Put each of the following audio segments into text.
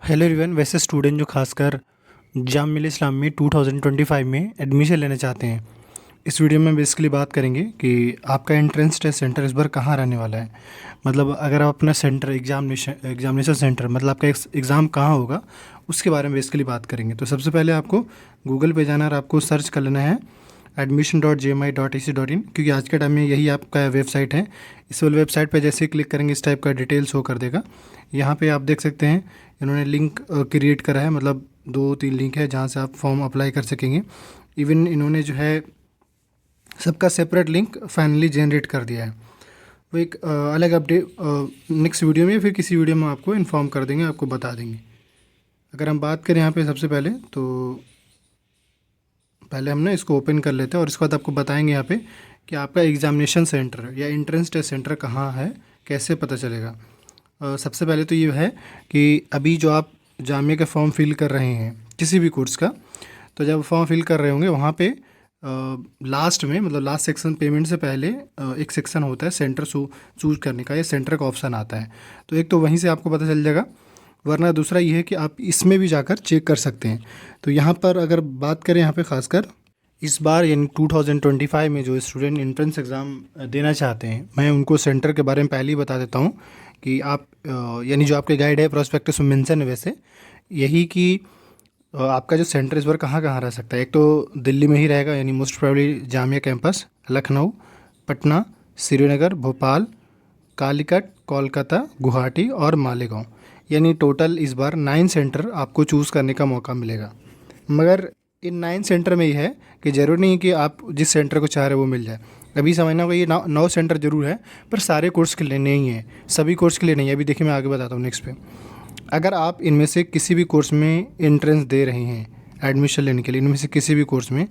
Hello everyone. वैसे student जो खासकर जाम मिल इस्लाम में 2025 में एडमिशन लेना चाहते हैं, इस वीडियो में बेसिकली बात करेंगे कि आपका एंट्रेंस टेस्ट सेंटर इस बार कहाँ रहने वाला है। मतलब अगर आप अपना सेंटर एग्जामिनेशन सेंटर मतलब आपका एग्ज़ाम कहाँ होगा, उसके बारे में बेसिकली बात करेंगे। तो सबसे पहले आपको गूगल पे जाना और आपको सर्च कर लेना है admission.jmi.ac.in, क्योंकि आज के टाइम में यही आपका वेबसाइट है। इस वाले वेबसाइट पर जैसे ही क्लिक करेंगे इस टाइप का डिटेल शो कर देगा। यहाँ पे आप देख सकते हैं इन्होंने लिंक क्रिएट करा है, मतलब 2-3 लिंक है जहाँ से आप फॉर्म अप्लाई कर सकेंगे। इवन इन्होंने जो है सबका सेपरेट लिंक फाइनली जनरेट कर दिया है। वो एक अलग अपडेट नेक्स्ट वीडियो में या फिर किसी वीडियो में आपको इन्फॉर्म कर देंगे, आपको बता देंगे। अगर हम बात करें यहाँ पे सबसे पहले, तो पहले हम ना इसको ओपन कर लेते हैं और इसके बाद आपको बताएंगे यहाँ पे कि आपका एग्जामिनेशन सेंटर या एंट्रेंस टेस्ट सेंटर कहाँ है, कैसे पता चलेगा। सबसे पहले तो ये है कि अभी जो आप जामिया का फॉर्म फिल कर रहे हैं किसी भी कोर्स का, तो जब फॉर्म फिल कर रहे होंगे वहाँ पे लास्ट में, मतलब लास्ट सेक्शन पेमेंट से पहले एक सेक्शन होता है सेंटर चूज करने का, या सेंटर का ऑप्शन आता है। तो एक तो वहीं से आपको पता चल जाएगा, वरना दूसरा ये है कि आप इसमें भी जाकर चेक कर सकते हैं। तो यहाँ पर अगर बात करें, यहाँ पे खासकर इस बार यानी 2025 में जो स्टूडेंट एंट्रेंस एग्ज़ाम देना चाहते हैं, मैं उनको सेंटर के बारे में पहले ही बता देता हूँ कि आप यानी जो आपके गाइड है प्रोस्पेक्टस में मेंशन है वैसे यही कि आपका जो सेंटर इस बार कहाँ कहाँ रह सकता है। एक तो दिल्ली में ही रहेगा, यानी most probably Jamia campus, Lucknow, Patna, Srinagar, Bhopal, Calicut, Kolkata, Guwahati और मालेगांव। यानी टोटल इस बार 9 सेंटर आपको चूज़ करने का मौका मिलेगा। मगर इन 9 सेंटर में ये है कि ज़रूरी नहीं कि आप जिस सेंटर को चाह रहे हो वो मिल जाए। अभी समझना होगा ये 9 सेंटर ज़रूर है, पर सारे कोर्स के लिए नहीं है, सभी कोर्स के लिए नहीं है। अभी देखिए मैं आगे बताता हूँ नेक्स्ट पे। अगर आप इनमें से किसी भी कोर्स में एंट्रेंस दे रहे हैं एडमिशन लेने के लिए, इनमें से किसी भी कोर्स में,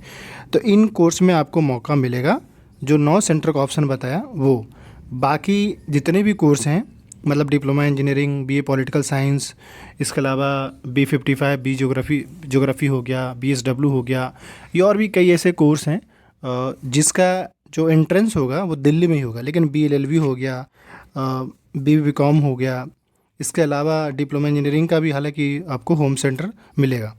तो इन कोर्स में आपको मौका मिलेगा जो 9 सेंटर का ऑप्शन बताया वो। बाकी जितने भी कोर्स हैं, मतलब diploma engineering, BA political science, इसके अलावा B55 बी ज्योग्राफी हो गया, BSW हो गया, ये और भी कई ऐसे कोर्स हैं जिसका जो एंट्रेंस होगा वो दिल्ली में ही होगा। लेकिन BLLB हो गया, BCom हो गया, इसके अलावा डिप्लोमा इंजीनियरिंग का भी हालांकि आपको होम सेंटर मिलेगा।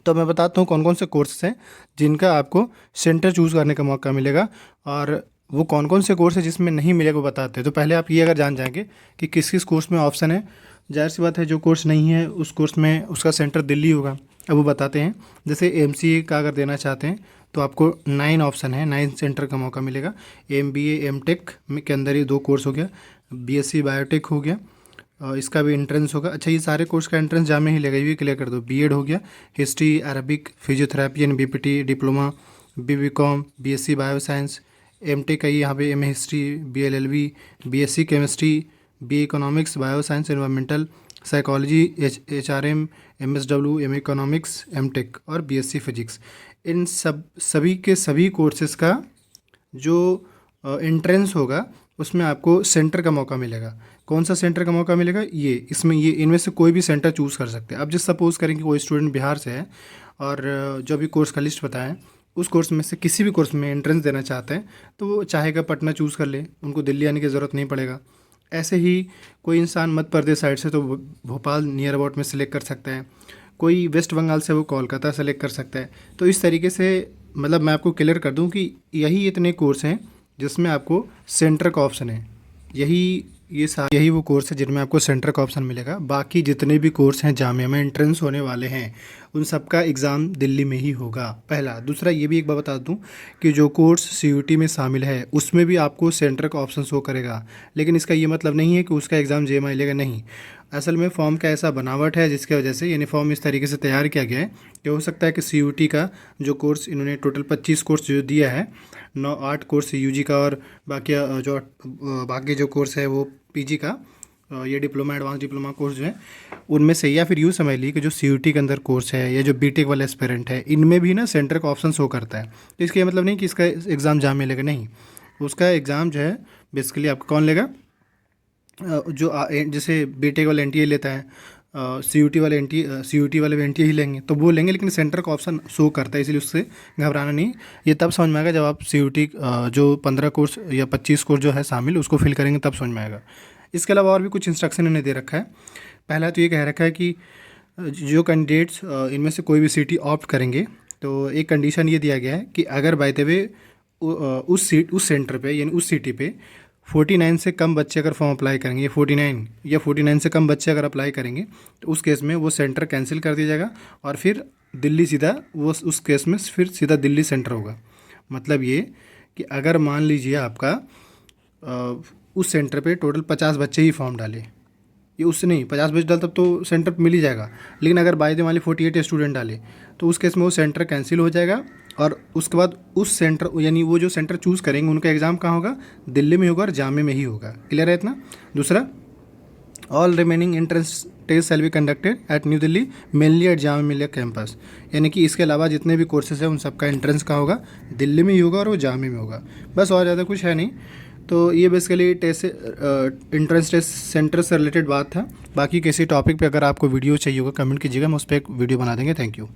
तो मैं बताता हूँ कौन कौन से कोर्सेज हैं जिनका आपको सेंटर चूज़ करने का मौका मिलेगा, और वो कौन कौन से कोर्स है जिसमें नहीं मिलेगा वो बताते हैं। तो पहले आप ये अगर जान जाएंगे कि किस किस कोर्स में ऑप्शन है, जाहिर सी बात है जो कोर्स नहीं है उस कोर्स में उसका सेंटर दिल्ली होगा। अब वो बताते हैं। जैसे MCA का अगर देना चाहते हैं तो आपको 9 ऑप्शन है, 9 सेंटर का मौका मिलेगा। MBA MTech के अंदर ये 2 कोर्स हो गया, BSc बायोटेक हो गया, इसका भी एंट्रेंस होगा। अच्छा, ये सारे कोर्स का एंट्रेंस जामे ही लगेगा, ये क्लियर कर दो। B.Ed हो गया, history, Arabic, physiotherapy and BPT diploma, BCom, BSc bio science, MTech का यहाँ पे MA history, BLLB, BSc chemistry, BA economics, bio science, environmental psychology, HRM, MSW, MA economics, MTech और BSc फिजिक्स। इन सभी के सभी कोर्सेज़ का जो एंट्रेंस होगा उसमें आपको सेंटर का मौका मिलेगा। कौन सा सेंटर का मौका मिलेगा, ये इसमें ये इनमें से कोई भी सेंटर चूज़ कर सकते हैं। अब जस्ट सपोज़ करें कि कोई स्टूडेंट बिहार से है और जो भी कोर्स का लिस्ट बताएं उस कोर्स में से किसी भी कोर्स में एंट्रेंस देना चाहते हैं, तो वो चाहेगा पटना चूज़ कर ले, उनको दिल्ली आने की ज़रूरत नहीं पड़ेगा। ऐसे ही कोई इंसान मध्य प्रदेश साइड से तो भोपाल नियर अबाउट में सेलेक्ट कर सकता है, कोई वेस्ट बंगाल से वो कोलकाता सेलेक्ट कर सकता है। तो इस तरीके से मतलब मैं आपको क्लियर कर दूं कि यही इतने कोर्स हैं जिसमें आपको सेंटर का ऑप्शन है। यही वो कोर्स है जिनमें आपको सेंटर का ऑप्शन मिलेगा। बाकी जितने भी कोर्स हैं जामिया में एंट्रेंस होने वाले हैं उन सब का एग्ज़ाम दिल्ली में ही होगा, पहला। दूसरा ये भी एक बार बता दूं कि जो कोर्स CUT में शामिल है उसमें भी आपको सेंटर का ऑप्शन शो करेगा, लेकिन इसका ये मतलब नहीं है कि उसका एग्ज़ाम JMI लेगा, नहीं। असल में फॉर्म का ऐसा बनावट है जिसकी वजह से, यानी फॉर्म इस तरीके से तैयार किया गया है कि हो सकता है कि CUT का जो कोर्स इन्होंने टोटल 25 कोर्स जो दिया है, 8 कोर्स UG का और बाकी जो कोर्स है वो PG का, ये डिप्लोमा एडवांस डिप्लोमा कोर्स जो है उनमें से, या फिर यूँ समझ ली कि जो CUT के अंदर कोर्स है या जो BTech वाले एस्पिरेंट है इनमें भी ना सेंटर का ऑप्शन शो करता है। तो इसका मतलब नहीं कि इसका एग्ज़ाम जामिया लेगा, नहीं। उसका एग्ज़ाम जो है बेसिकली आपका कौन लेगा, जैसे BTech वाले NTA लेता है, CUT वाले भी NTA ही लेंगे, तो वो लेंगे, लेकिन सेंटर का ऑप्शन शो करता है, इसलिए उससे घबराना नहीं। ये तब समझ में आएगा जब आप CUT जो 15 कोर्स या 25 कोर्स जो है शामिल उसको फिल करेंगे, तब समझ में आएगा। इसके अलावा और भी कुछ इंस्ट्रक्शन इन्हें दे रखा है। पहला तो ये कह रखा है कि जो कैंडिडेट्स इनमें से कोई भी सिटी ऑप्ट करेंगे तो एक कंडीशन ये दिया गया है कि अगर बाय द वे उस सेंटर पे यानी उस सिटी पे 49 से कम बच्चे अगर फॉर्म अप्लाई करेंगे, 49 या 49 से कम बच्चे अगर अप्लाई करेंगे तो उस केस में वो सेंटर कैंसिल कर दिया जाएगा और फिर दिल्ली सीधा वो उस केस में फिर सीधा दिल्ली सेंटर होगा। मतलब ये कि अगर मान लीजिए आपका उस सेंटर पे टोटल 50 बच्चे ही फॉर्म डाले, ये उससे नहीं 50 बच्चे डाल तब तो सेंटर मिल ही जाएगा, लेकिन अगर बाय द मान ली 48 स्टूडेंट डाले तो उस केस में वो सेंटर कैंसिल हो जाएगा और उसके बाद उस सेंटर यानी वो जो सेंटर चूज़ करेंगे उनका एग्ज़ाम कहाँ होगा, दिल्ली में होगा और जामे में ही होगा। क्लियर है इतना। दूसरा, all remaining entrance test shall be conducted at New Delhi mainly at Jamia Millia campus, यानी कि इसके अलावा जितने भी कोर्सेज हैं उन सबका एंट्रेंस कहाँ होगा, दिल्ली में ही होगा और वो जामे में होगा। बस और ज़्यादा कुछ है नहीं। तो ये basically test entrance test centre से रिलेटेड बात था। बाकी किसी टॉपिक पे अगर आपको वीडियो चाहिए होगा कमेंट कीजिएगा, हम उस पर एक वीडियो बना देंगे। Thank you.